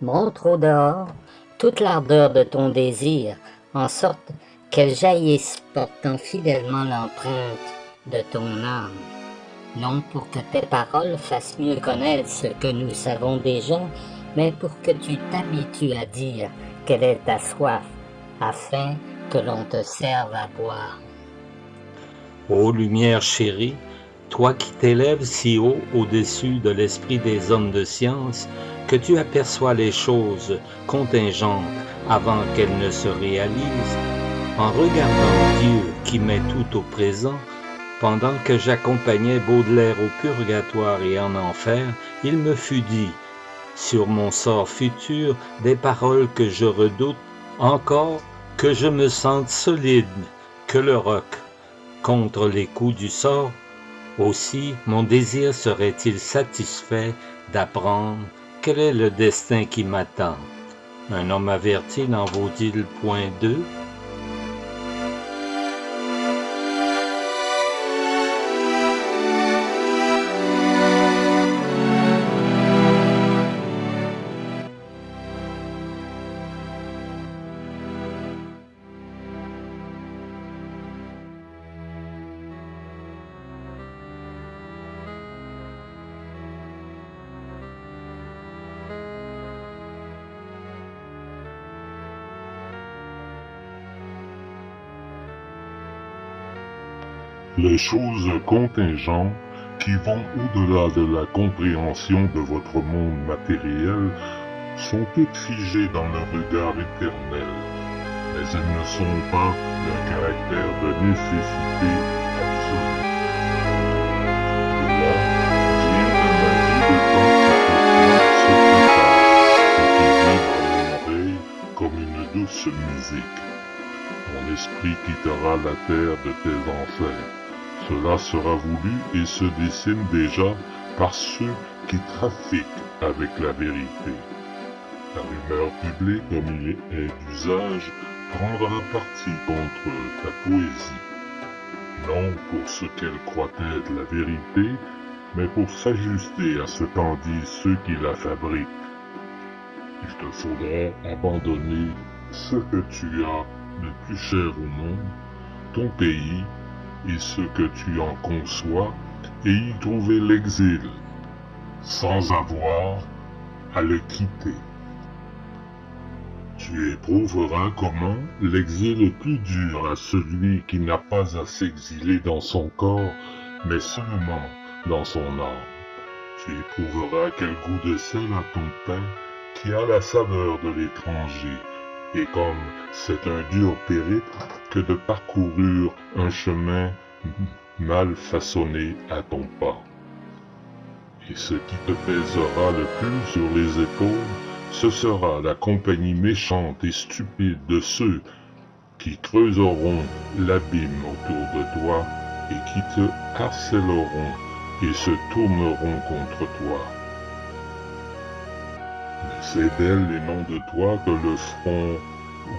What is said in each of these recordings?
Montre au dehors toute l'ardeur de ton désir, en sorte qu'elle jaillisse portant fidèlement l'empreinte de ton âme. Non pour que tes paroles fassent mieux connaître ce que nous savons déjà, mais pour que tu t'habitues à dire quelle est ta soif, afin que l'on te serve à boire. Ô lumière chérie, toi qui t'élèves si haut au-dessus de l'esprit des hommes de science, que tu aperçois les choses contingentes avant qu'elles ne se réalisent, en regardant Dieu qui met tout au présent, pendant que j'accompagnais Baudelaire au purgatoire et en enfer, il me fut dit, sur mon sort futur, des paroles que je redoute encore, que je me sente solide, que le roc, contre les coups du sort. Aussi, mon désir serait-il satisfait d'apprendre quel est le destin qui m'attend. Un homme averti n'en vaut-il point deux? Les choses contingentes qui vont au-delà de la compréhension de votre monde matériel sont toutes figées dans le regard éternel, mais elles ne sont pas d'un caractère de nécessité absolue. De là vient un avis de temps qui pour toi se prépare et qui vient dans mon oreille comme une douce musique. Ton esprit quittera la terre de tes enfers. Cela sera voulu et se dessine déjà par ceux qui trafiquent avec la vérité. La rumeur publique, comme il est d'usage, prendra parti contre ta poésie, non pour ce qu'elle croit être la vérité, mais pour s'ajuster à ce qu'en disent ceux qui la fabriquent. Il te faudra abandonner ce que tu as de plus cher au monde, ton pays, et ce que tu en conçois, et y trouver l'exil, sans avoir à le quitter. Tu éprouveras comment l'exil est plus dur à celui qui n'a pas à s'exiler dans son corps, mais seulement dans son âme. Tu éprouveras quel goût de sel a ton pain qui a la saveur de l'étranger, et comme c'est un dur périple que de parcourir un chemin mal façonné à ton pas. Et ce qui te pèsera le plus sur les épaules, ce sera la compagnie méchante et stupide de ceux qui creuseront l'abîme autour de toi et qui te harcèleront et se tourneront contre toi. Mais c'est d'elle et non de toi que le front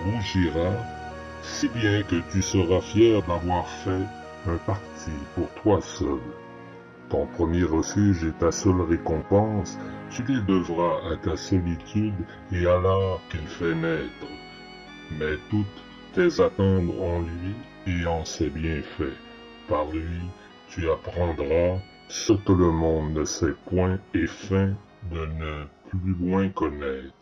rougira, si bien que tu seras fier d'avoir fait un parti pour toi seul. Ton premier refuge et ta seule récompense, tu les devras à ta solitude et à l'art qu'il fait naître. Mais toutes tes attentes en lui et en ses bienfaits. Par lui, tu apprendras ce que le monde ne sait point et feint de ne plus loin connaître.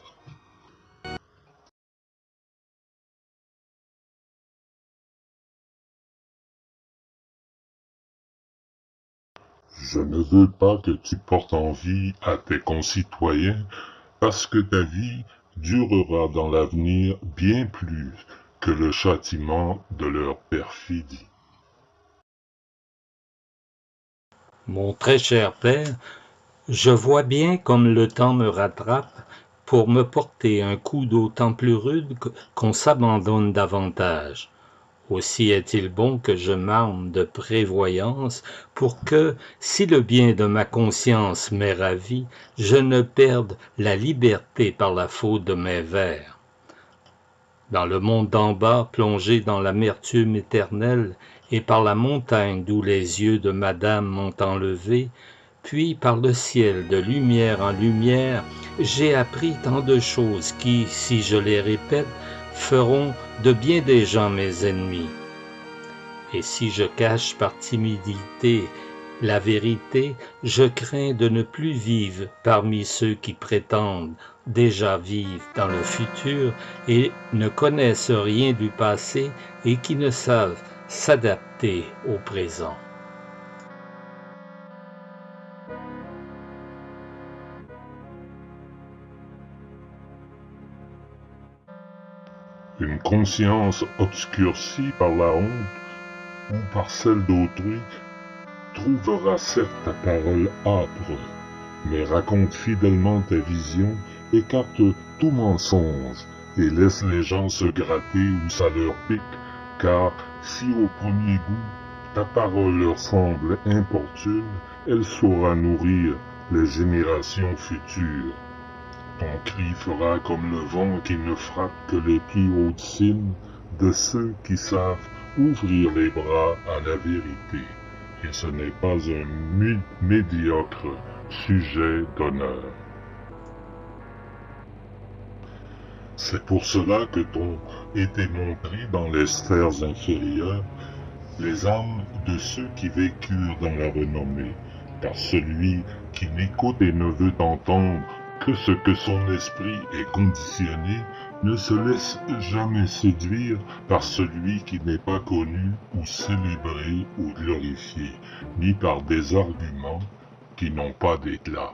Je ne veux pas que tu portes envie à tes concitoyens, parce que ta vie durera dans l'avenir bien plus que le châtiment de leur perfidie. Mon très cher père, je vois bien comme le temps me rattrape pour me porter un coup d'autant plus rude qu'on s'abandonne davantage. Aussi est-il bon que je m'arme de prévoyance pour que, si le bien de ma conscience m'est ravi, je ne perde la liberté par la faute de mes vers. Dans le monde d'en bas, plongé dans l'amertume éternelle, et par la montagne d'où les yeux de madame m'ont enlevé, Puis par le ciel, de lumière en lumière, j'ai appris tant de choses qui, si je les répète, feront de bien des gens mes ennemis. Et si je cache par timidité la vérité, je crains de ne plus vivre parmi ceux qui prétendent déjà vivre dans le futur et ne connaissent rien du passé et qui ne savent s'adapter au présent. Une conscience obscurcie par la honte ou par celle d'autrui trouvera certes ta parole âpre, mais raconte fidèlement ta vision, écarte tout mensonge et laisse les gens se gratter où ça leur pique, car si au premier goût ta parole leur semble importune, elle saura nourrir les générations futures. Ton cri fera comme le vent qui ne frappe que les plus hautes cimes de ceux qui savent ouvrir les bras à la vérité. Et ce n'est pas un médiocre sujet d'honneur. C'est pour cela que t'ont été montrés dans les sphères inférieures les âmes de ceux qui vécurent dans la renommée, car celui qui n'écoute et ne veut entendre que ce que son esprit est conditionné ne se laisse jamais séduire par celui qui n'est pas connu ou célébré ou glorifié, ni par des arguments qui n'ont pas d'éclat.